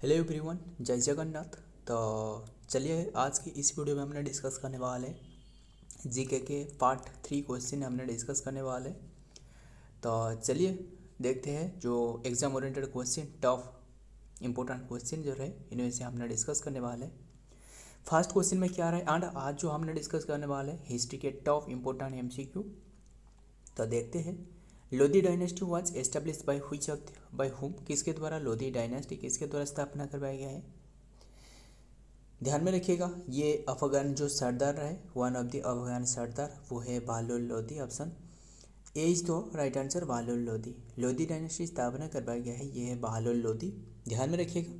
Hello everyone, जय जगन्नाथ। तो चलिए आज की इस वीडियो में हमने डिस्कस करने वाले जीके के पार्ट 3 क्वेश्चन हमने डिस्कस करने वाले। तो चलिए देखते हैं जो exam oriented question, tough important question जो रहे इनमें से हमने डिस्कस करने वाले। फर्स्ट क्वेश्चन में क्या रहा है एंड आज जो हमने डिस्कस करने वाले हिस्ट्री के टफ इंपॉर्टेंट एमसीक्यू। तो देखते हैं, Lodhi dynasty was establish by which by whom, किसके द्वारा लोधी डायनेस्टी किसके द्वारा स्थापना करवाया गया है। ध्यान में रखिएगा, ये अफगान जो सरदार रहे, one of the Afghan sardar वो है Bahlol Lodhi. Option A is तो right answer, Bahlol Lodhi. Lodhi dynasty स्थापना करवाया गया है, ये है बहलोल लोधी। ध्यान में रखिएगा।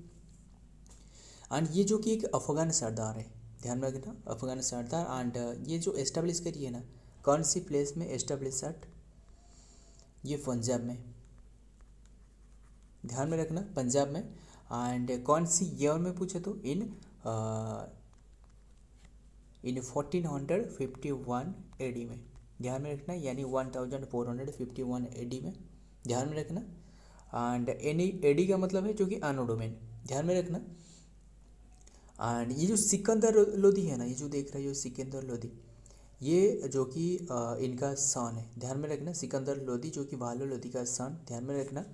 एंड ये जो कि एक अफगान सरदार है, ध्यान में रखना, अफगान सरदार। एंड ये जो एस्टेब्लिश करी है ना, कौन सी प्लेस में एस्टेब्लिश, ये पंजाब में, ध्यान में रखना, पंजाब में। एंड कौन सी ईयर में पूछे तो इन 1451 एडी में, ध्यान में रखना, यानी 1451 एडी में, ध्यान में रखना। एंड एनी एडी का मतलब है जो कि एनो डोमेन, ध्यान में रखना। एंड ये जो सिकंदर लोधी है ना, ये जो देख रहे हो सिकंदर लोधी, ये जो कि इनका सन है, ध्यान में रखना। सिकंदर लोधी जो कि बहलोल लोधी का सन, ध्यान में रखना।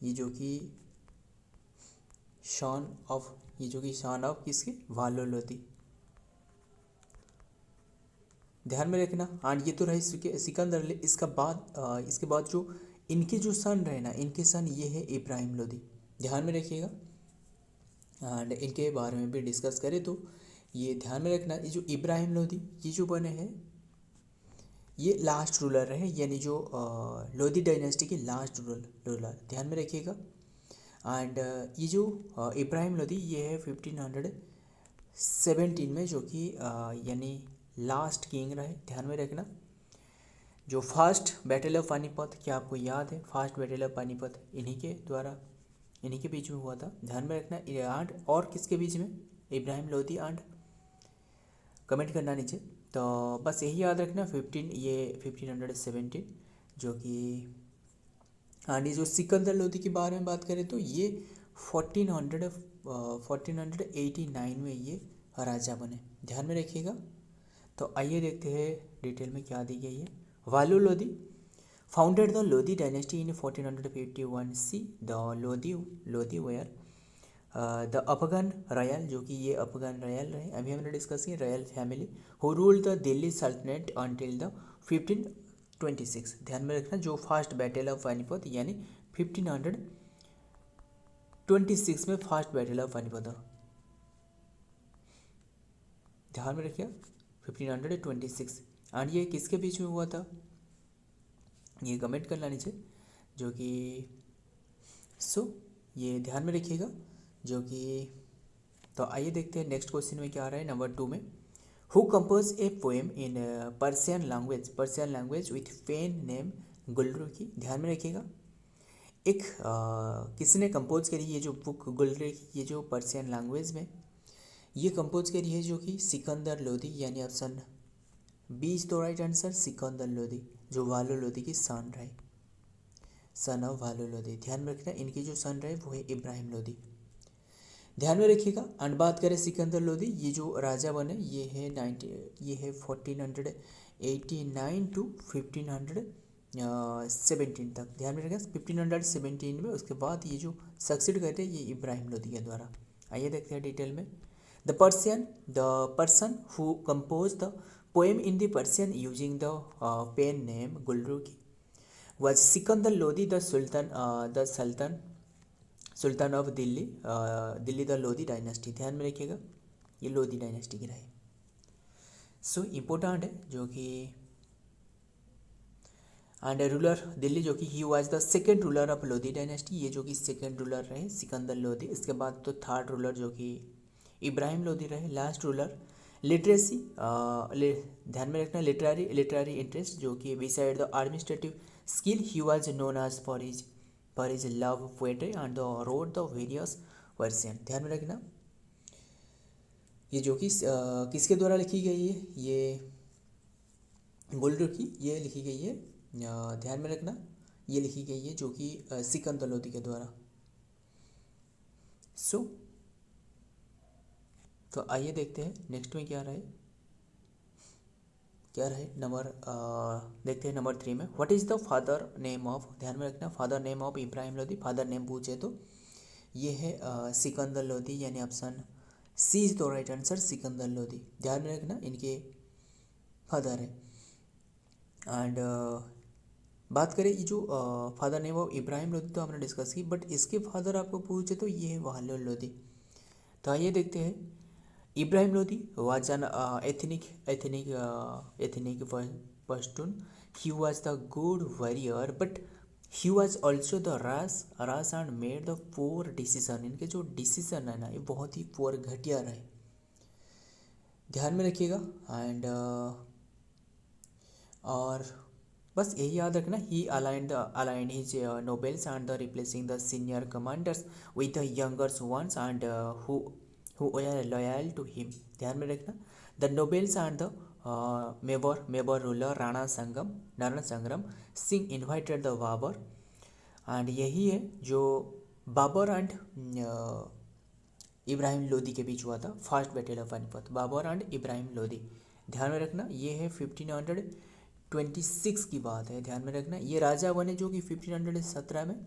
ये जो कि सन ऑफ, ये जो कि सन ऑफ किसके, बहलोल लोधी, ध्यान में रखना। एंड ये तो रहे सिकंदर। इसके बाद जो इनके जो सन रहे ना, इनके सन ये है इब्राहिम लोधी, ध्यान में रखिएगा। एंड इनके बारे में भी डिस्कस करें तो ये ध्यान में रखना, ये जो इब्राहिम लोधी ये जो बने हैं, ये लास्ट रूलर रहे, यानी जो लोधी डायनेस्टी के लास्ट रूलर, ध्यान में रखिएगा। एंड ये जो इब्राहिम लोधी ये है 1517 में, जो कि यानी लास्ट किंग रहे, ध्यान में रखना। जो फर्स्ट बैटल ऑफ पानीपत, क्या आपको याद है, फर्स्ट बैटल ऑफ पानीपत इन्हीं के द्वारा, इन्हीं के बीच में हुआ था, ध्यान में रखना। एंड और किसके बीच में, इब्राहिम लोधी एंड, कमेंट करना नीचे। तो बस यही याद रखना, 1517 जो कि। हाँ, ये जो सिकंदर लोधी के बारे में बात करें तो ये 1489 में ये राजा बने, ध्यान में रखिएगा। तो आइए देखते हैं डिटेल में क्या दी गई है। Bahlol Lodhi founded the Lodhi dynasty in 1451 C. The Lodhi were the Afghan royal, जो कि ये अफगान रॉयल रहे, अभी हमने डिस्कस किया, royal family who ruled the Delhi सल्तनत अंटिल द 1526, ध्यान में रखना। जो फर्स्ट बैटल ऑफ पानीपत यानी 1526 में फर्स्ट बैटल ऑफ पानीपत, ध्यान में रखिए 1526। एंड ये किसके बीच में हुआ था, ये कमेंट करना नीचे, जो कि ये ध्यान में रखिएगा, जो कि। तो आइए देखते हैं नेक्स्ट क्वेश्चन में क्या आ रहा है, नंबर 2 में। Who compose a poem in Persian language with pen name Gulrukhi, ध्यान में रखिएगा। एक किसने कंपोज करी ये जो बुक गुलरुखी, ये जो पर्सियन लैंग्वेज में ये कंपोज करी है, जो कि सिकंदर लोधी, यानी ऑप्शन बी इज तो राइट आंसर, सिकंदर लोधी, जो बहलोल लोधी की सन रहे, सन ऑफ बहलोल लोधी, ध्यान में रखना। इनके जो सन रहे वो है इब्राहिम लोधी, ध्यान में रखिएगा। एंड बात करें सिकंदर लोधी, ये जो राजा बने ये है 1489 टू 1517 तक, ध्यान में रखिएगा। 1517 में उसके बाद ये जो सक्सीड करते हैं ये इब्राहिम लोधी के द्वारा। आइए देखते हैं डिटेल में। The person who compose the poem in the Persian using the pen name Gulrukhi was Sikandar Lodhi the sultan of Delhi the Lodhi dynasty, ध्यान में रखिएगा, ये लोधी डायनेस्टी की रहे। इम्पोर्टेंट है, जो कि। एंड रूलर दिल्ली, जो कि he was the second ruler of Lodhi dynasty, ये जो कि सेकेंड रूलर रहे सिकंदर लोधी। इसके बाद तो थर्ड रूलर जो कि इब्राहिम लोधी रहे, लास्ट रूलर। लिटरेसी, ध्यान में रखना, लिटरेरी इंटरेस्ट, जो कि beside the administrative skill he was known as for his love poetry and the road the various version, ध्यान में रखना। ये जो कि किसके द्वारा लिखी गई है, ये गुलरुखी, ये लिखी गई है, ध्यान में रखना, ये लिखी गई है जो कि सिकंदर लोधी के द्वारा। सो तो आइए देखते हैं नेक्स्ट में क्या रहे नंबर देखते हैं नंबर 3 में। What is the father name of, ध्यान में रखना, father name of Ibrahim Lodi. Father name पूछे तो ये है सिकंदर लोदी, यानी option C is the right answer, Sikandar Lodi. ध्यान में रखना इनके फादर है। एंड बात करें ये जो father name of Ibrahim Lodi तो हमने डिस्कस की, बट इसके फादर आपको पूछे तो ये है वाहलोल लोदी। तो आइए देखते हैं। Ibrahim Lodi was an ethnic Pashtun. He was the good warrior, but he was also the rash and made the poor decision. इनके जो डिसीजन है ना ये बहुत ही पोअर घटिया रहे, ध्यान में रखिएगा। एंड और बस यही याद रखना, ही aligned his nobles and replacing the senior commanders with the younger ones and who were loyal to him। ध्यान में रखना, the nobles and the Mewar ruler Rana Sangram Singh invited the Babur. And यही है जो बाबर एंड इब्राहिम लोदी के बीच हुआ था, first battle of Panipat, Babur and Ibrahim Lodi. ध्यान में रखना ये है 1526 की बात है, ध्यान में रखना। ये राजा बने जो कि 1517 में,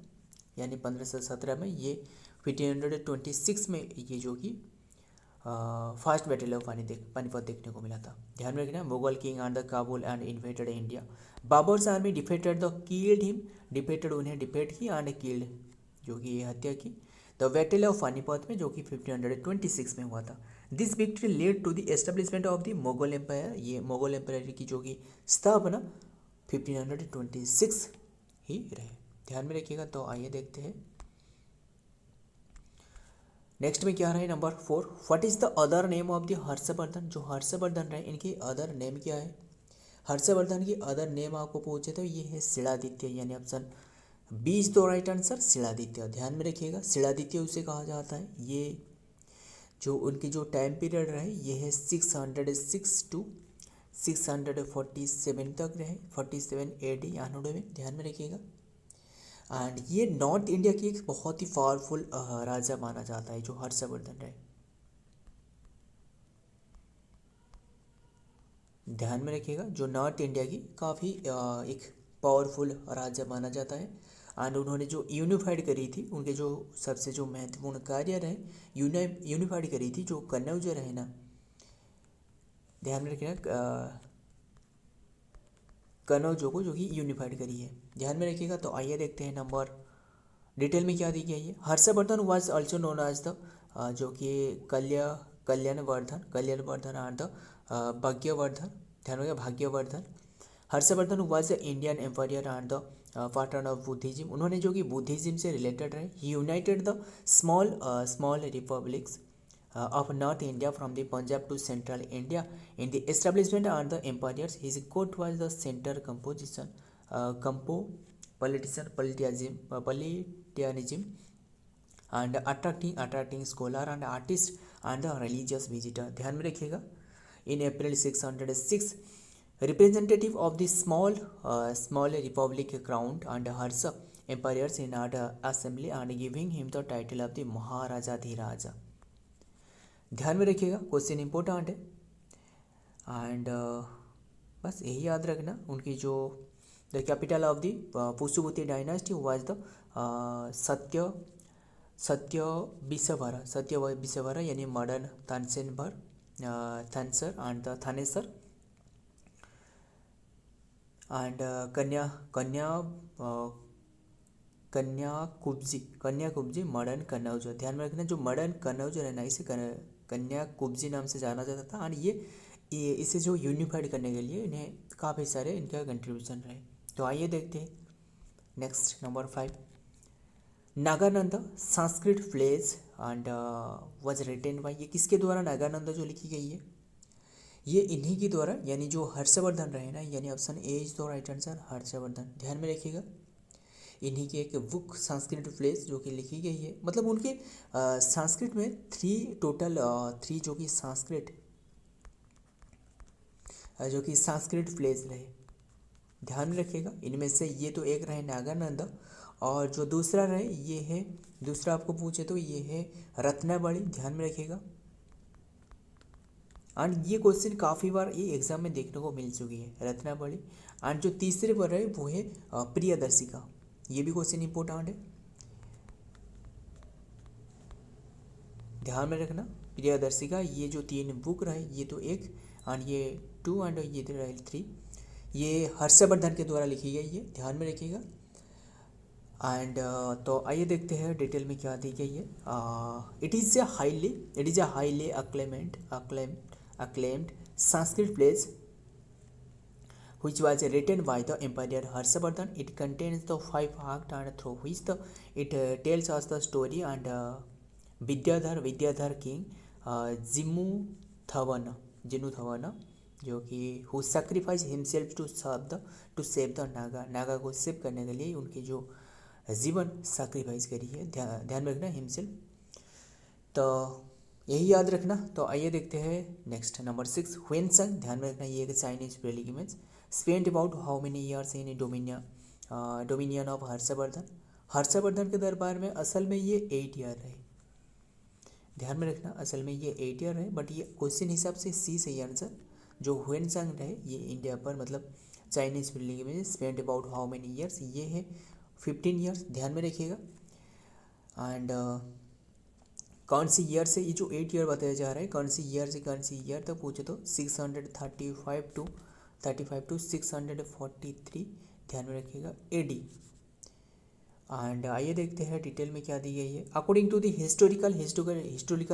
यानी 1517 में, ये 1526 में ये जो कि फर्स्ट बैटल ऑफ पानीपत देखने को मिला था। ध्यान में रखना, Mughal king and the Kabul and inverted India. Babar's army defeated the killed him, defeated उन्हें डिफेट की एंड किल्ड जो कि ये हत्या की। द बैटल ऑफ पानीपत में जो कि 1526 में हुआ था। This victory led to the establishment of the Mughal empire. ये मुगल एम्पायर की जो कि स्थापना 1526 ही रहे, ध्यान में रखिएगा। तो आइए देखते हैं नेक्स्ट में क्या रहे number 4। What is the other name of the Harshvardhan. जो हर्षवर्धन रहे इनके अदर नेम क्या है। हर्षवर्धन की अदर नेम आपको पूछे तो ये है शिलादित्य, यानी option B is the right answer, Shiladitya. ध्यान में रखिएगा, शिलादित्य उसे कहा जाता है। ये जो उनकी जो टाइम पीरियड रहे ये है 606 टू 647 तक रहे, 47 AD 100 में, ध्यान में रखिएगा। एंड ये नॉर्थ इंडिया की एक बहुत ही पावरफुल राजा माना जाता है जो हर्षवर्धन रहे, ध्यान में रखिएगा। जो नॉर्थ इंडिया की काफ़ी एक पावरफुल राजा माना जाता है। एंड उन्होंने जो यूनिफाइड करी थी, उनके जो सबसे जो महत्वपूर्ण कार्य रहे, यूनिफाइड करी थी जो कन्नौज रहे ना, ध्यान में रखिएगा, कन्नौजों को जो कि यूनिफाइड करी है, ध्यान में रखिएगा। तो आइए देखते हैं नंबर डिटेल में क्या दी गई है। Harshvardhan was also known as the जो कि कल्याणवर्धन एंड द भाग्यवर्धन, ध्यान रखिएगा, Bhagyavardhan. Harshvardhan was the Indian empire and the pattern of Buddhism. उन्होंने जो कि बुद्धिज्म से रिलेटेड रहे। He united the small republics of North India from the Punjab to Central India in the establishment and the empires. His court was the center politicianism and attracting scholar and artist and the religious visitor। ध्यान में रखिएगा। In April 606 representative of the small republic crowned and Harsha empires in an assembly and giving him the title of the Maharaja। ध्यान में रखिएगा, question important है। And बस यही याद रखना, उनकी जो the capital of the Pushyabhuti dynasty was the सत्य यानी modern Thanesar and the Thanesar and Kanyakubji modern Kannauj. ध्यान में रखना, जो मॉडर्न कन्नौज है ना इसे कन्याकुब्जी नाम से जाना जाता था। और ये इसे जो यूनिफाइड करने के लिए इन्हें काफ़ी सारे इनका कंट्रीब्यूशन रहे। तो आइए देखते हैं next number 5। Naganand Sanskrit plays and was written by. ये किसके द्वारा नागानंद जो लिखी गई है, ये इन्हीं के द्वारा, यानी जो हर्षवर्धन रहे ना, यानी option A is the right answer, Harshvardhan. ध्यान में रखिएगा, इन्हीं की एक बुक संस्कृत प्लेस जो कि लिखी गई है। मतलब उनके संस्कृत में थ्री जो कि संस्कृत प्लेस रहे, ध्यान में रखिएगा। इनमें से ये तो एक रहे नागानंद और जो दूसरा रहे ये है, दूसरा आपको पूछे तो ये है रत्नावली, ध्यान में रखिएगा। एंड ये क्वेश्चन काफ़ी बार ये एग्जाम में देखने को मिल चुकी है, रत्नावली। एंड जो तीसरे पर है वो है प्रियदर्शिका, ये भी क्वेश्चन इंपॉर्टेंट है, ध्यान में रखना। प्रियदर्शिका, ये जो 3 बुक रहे, ये तो एक एंड ये 2 एंड ये रहे 3, ये हर्षवर्धन के द्वारा लिखी गई है, ध्यान में रखिएगा। एंड तो आइए देखते हैं डिटेल में क्या दी गई है। It is a highly acclaimed Sanskrit plays which was written by the Emperor Harshavardhan. It contains the 5 acts and through which it tells us the story and Vidyadhar king Jinuthavana, जो कि who sacrificed himself to save the Naga को save करने के लिए उनकी जो जीवन sacrifice करी है, ध्यान में रखना हिमसेल्फ। तो यही याद रखना। तो आइए देखते हैं नेक्स्ट नंबर 6 ह्वेनसंग, ध्यान में रखना ये एक Chinese spelling image. Spent about how many years in dominion of Harshvardhan. Harshvardhan के दरबार में असल में ये 8 ईयर रहे, ध्यान में रखना, असल में ये 8 ईयर रहे, बट ये क्वेश्चन हिसाब से सी सही आंसर। जो ह्वेनसंग रहे ये इंडिया पर मतलब Chinese spelling image. Spent about how many years, ये है 15 ईयर्स, ध्यान में रखिएगा। एंड कौन सी ईयर से ये जो 8 ईयर बताया जा रहा है, कौन सी ईयर से कौन सी ईयर तक पूछे तो 635 टू 643, ध्यान में रखिएगा, एडी। एंड आइए देखते हैं डिटेल में क्या दी गई है। According to the historical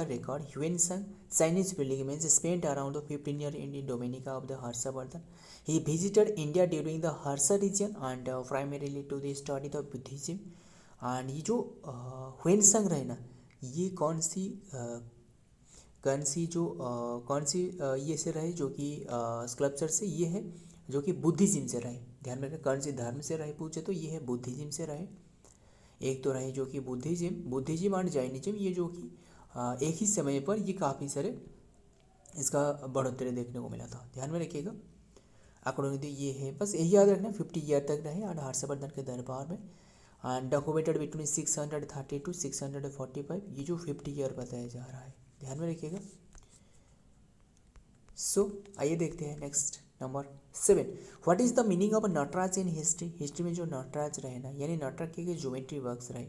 record, Xuanzang Chinese pilgrimage spent around 15 year in the Dominica of the Harshvardhan. He visited India during the Harsh region and primarily to the study the Buddhism. And ये जो ह्वेनसंग रहे ना, ये कौन सी ये से रहे, जो कि स्कल्पचर से ये है, जो कि बुद्धिज्म से रहे, ध्यान में रखें। कौन सी धर्म से रहे पूछे तो ये है बुद्धिज्म से रहे। एक तो रहे जो कि बुद्धिज्म एंड जैनिज्म, ये जो कि एक ही समय पर ये काफ़ी सारे इसका बढ़ोतरी देखने को मिला था, ध्यान में रखिएगा। अकॉर्डिंग टू ये है, बस यही याद रखना 50 ईयर तक रहे एंड हर्षवर्धन के दरबार में। एंड डॉक्यूमेंटेड बिटवीन 630 टू 645, ये जो 50 ईयर बताया जा रहा है, ध्यान में रखिएगा। सो आइए देखते हैं next number 7 what is the meaning of Nataraj in history. History में जो नटराज रहे ना, यानी नटराज के ज्योमेट्री बॉक्स रहे,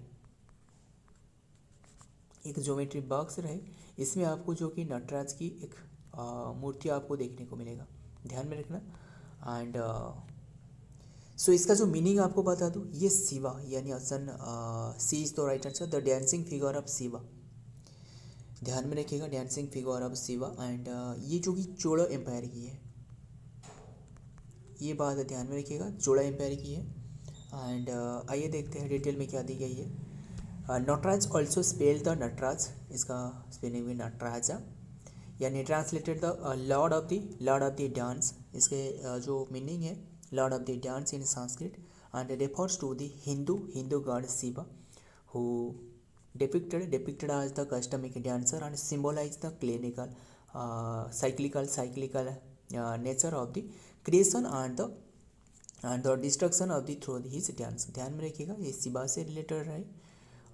एक ज्योमेट्री बॉक्स रहे, इसमें आपको जो कि नटराज की एक मूर्ति आपको देखने को मिलेगा, ध्यान में रखना। एंड सो इसका जो मीनिंग आपको बता दूँ, ये शिवा यानी option C is the right answer, the dancing figure of Shiva, ध्यान में रखिएगा, dancing figure of Shiva. And ये जो कि चोला एम्पायर की है, ये बात ध्यान में रखिएगा, चोला एम्पायर की है। एंड आइए देखते हैं डिटेल में क्या दी गई है। Nataraj also spell the Nataraj, इसका स्पेलिंग भी नटराजा, यानी translated the lord of the dance. इसके जो मीनिंग है lord of the dance in Sanskrit and refers to the Hindu god Shiva who depicted as the cosmic dancer and symbolize the clinical cyclical nature of the creation and the destruction of the through his dance, ध्यान में रखिएगा, ये शिवा से related है।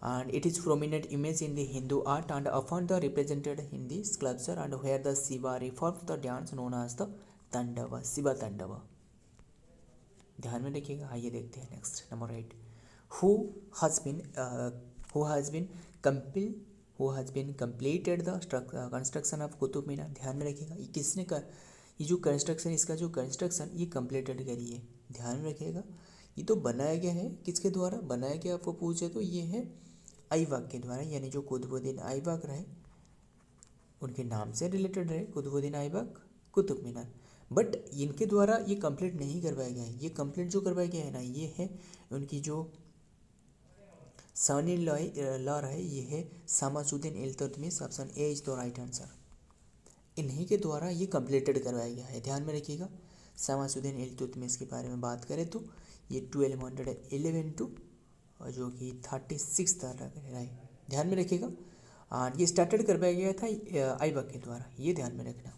and it is prominent image in the Hindu art and often the represented in the sculpture and where the Shiva performs the dance known as the Tandava, Shiva तांडवा, ध्यान में रखिएगा। आइए देखते हैं next number 8 who has been completed the construction of Qutub Minar, ध्यान में रखिएगा। ये किसने का, ये जो कंस्ट्रक्शन, इसका जो कंस्ट्रक्शन ये कंप्लीटेड करी है, ध्यान में रखिएगा। ये तो बनाया गया है, किसके द्वारा बनाया गया आपको पूछे तो ये है आइवाक के द्वारा, यानी जो कुतुबुद्दीन आइवाक रहे उनके नाम से रिलेटेड रहे, कुतुबुद्दीन आइवाक कुतुब मीनार। बट इनके द्वारा ये कंप्लीट नहीं करवाया गया है, ये कंप्लीट जो करवाया गया है ना, ये है उनकी जो सन इन लॉ रहे, ये है Shamsuddin Iltutmish, option A is the right answer. इन्हीं के द्वारा ये कंप्लीटेड करवाया गया है, ध्यान में रखिएगा। शमसुद्दीन इल्तुतमिश के बारे में बात करें तो ये 1211 टू जो कि 36 तक रहे, ध्यान में रखिएगा। और ये स्टार्टेड करवाया गया था आइबक के द्वारा, ये ध्यान में रखना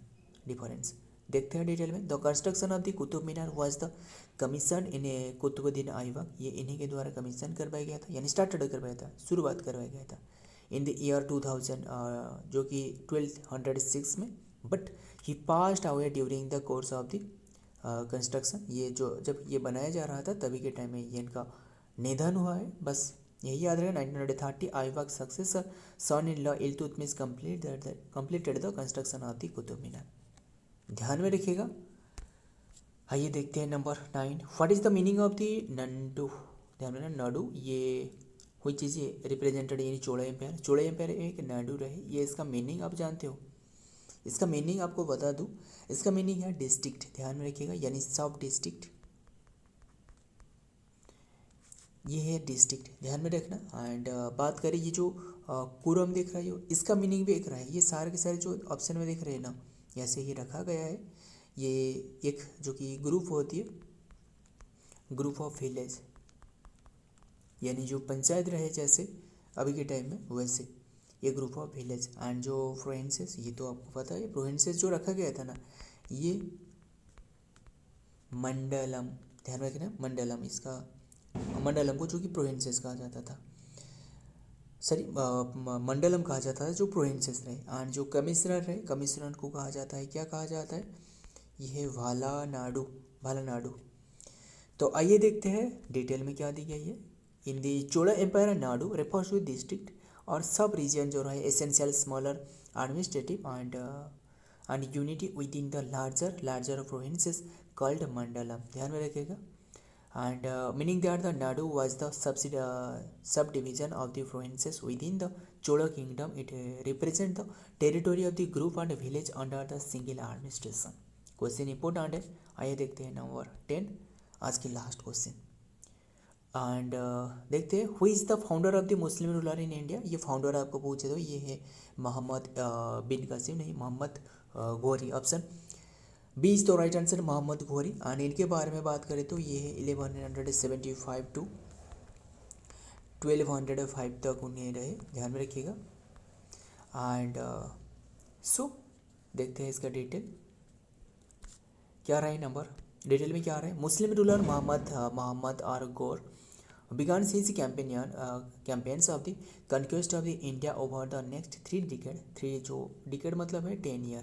डिफरेंस, देखते हैं डिटेल में। The construction of the Qutub Minar was the commission in Qutubuddin Aibak, ये इन्हीं के द्वारा कमीशन करवाया गया था, यानी स्टार्टेड करवाया था, शुरुआत करवाया गया था इन द ईयर 2000, जो कि 1206 में। But he passed away during the course of the construction, ये जो जब ये बनाया जा रहा था तभी के टाइम में ये इनका निधन हुआ है, बस यही याद रहे। 1930 Aibak successor son in law Iltutmish completed the construction of the Qutub Minar, ध्यान में रखिएगा। आइए देखते हैं number 9, what is the meaning of the nadu, ध्यान में ना नाडू, ये कोई चीज़ें रिप्रेजेंटेड, यानी चोला एम्पायर, चोला एम्पायर एक नाडू रहे, ये इसका मीनिंग आप जानते हो। इसका मीनिंग आपको बता दूं, इसका मीनिंग है डिस्ट्रिक्ट, ध्यान में रखिएगा, यानी सब डिस्ट्रिक्ट, ये है डिस्ट्रिक्ट, ध्यान में रखना। एंड बात करें ये जो कुरम दिख रहा है, जो इसका मीनिंग भी एक रहा है, ये सारे के सारे जो ऑप्शन में दिख रहे हैं ना, ऐसे ही रखा गया है। ये एक जो कि ग्रुप होती है, ग्रुप ऑफ विलेज, यानी जो पंचायत रहे जैसे अभी के टाइम में, वैसे ये ग्रुप ऑफ विलेज। एंड जो प्रोविंसेस, ये तो आपको पता है, प्रोविंसेस जो रखा गया था ना, ये मंडलम, ध्यान रखना मंडलम, इसका मंडलम को जो कि प्रोविंसेस कहा जाता था, सॉरी मंडलम कहा जाता था जो प्रोविंसेस रहे। एंड जो कमिश्नर रहे, कमिश्नर को कहा जाता है, क्या कहा जाता है, यह वालानाडु, वालानाडु। तो आइए देखते हैं डिटेल में क्या दी गई है। In the Chola empire nadu refers to district और सब रीजन जो रहे, essential smaller administrative and unity within the larger provinces called mandalam, ध्यान में रखिएगा। And meaning that the nadu was the sub division of the provinces within the Chola kingdom, it represent the territory of the group and village under the single administration. Question important है, आइए देखते हैं number 10, आज की last question. And देखते हैं, who is the founder of the Muslim ruler in India, ये founder आपको पूछे तो ये है मोहम्मद बिन कासिम, नहीं Mohammad Ghori, option B is the right answer, Mohammad Ghori. And इनके बारे में बात करें तो ये है 1175 टू 1205 तक उन्हें रहे, ध्यान में रखिएगा। एंड सो देखते हैं इसका डिटेल क्या रहा है, नंबर डिटेल में क्या रहा है। मुस्लिम रूलर मोहम्मद आर गोर began his campaigns of the conquest of the India over the next 3 decade, 3 जो decade मतलब है 10 year,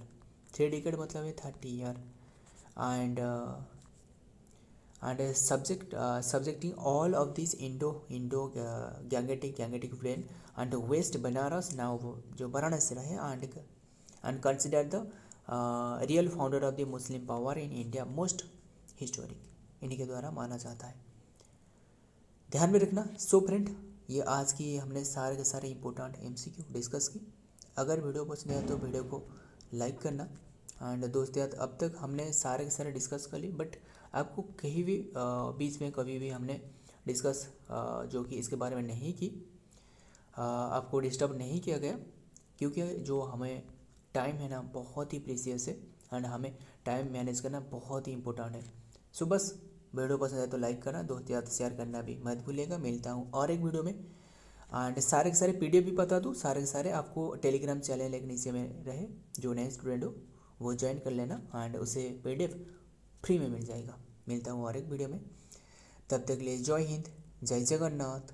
3 decade मतलब है 30 year, and subjecting all of these Indo Gangetic plain and West Banaras, now जो वाराणसी रहे, and consider the real founder of the Muslim power in India, most historic, इन्हीं के द्वारा माना जाता है, ध्यान में रखना। सो फ्रेंड, ये आज की हमने सारे के सारे इंपॉर्टेंट MCQ डिस्कस की। अगर वीडियो पसंद आया तो वीडियो को लाइक करना। एंड दोस्त यार, अब तक हमने सारे के सारे डिस्कस कर ली, बट आपको कहीं भी बीच में कभी भी हमने डिस्कस जो कि इसके बारे में नहीं की, आपको डिस्टर्ब नहीं किया गया, क्योंकि जो हमें टाइम है ना बहुत ही प्रीसियस है, एंड हमें टाइम मैनेज करना बहुत ही इंपॉर्टेंट है। सो बस वीडियो पसंद आए तो लाइक करना, दोस्त यार शेयर करना भी मत भूलिएगा। मिलता हूँ और एक वीडियो में। एंड सारे के सारे PDF भी बता दूँ, सारे के सारे आपको टेलीग्राम चैनल एक नीचे में रहे, जो नए स्टूडेंट हो वो ज्वाइन कर लेना, एंड उसे PDF फ्री में मिल जाएगा। मिलता हूँ और एक वीडियो में, तब तक के लिए जय हिंद, जय जगन्नाथ।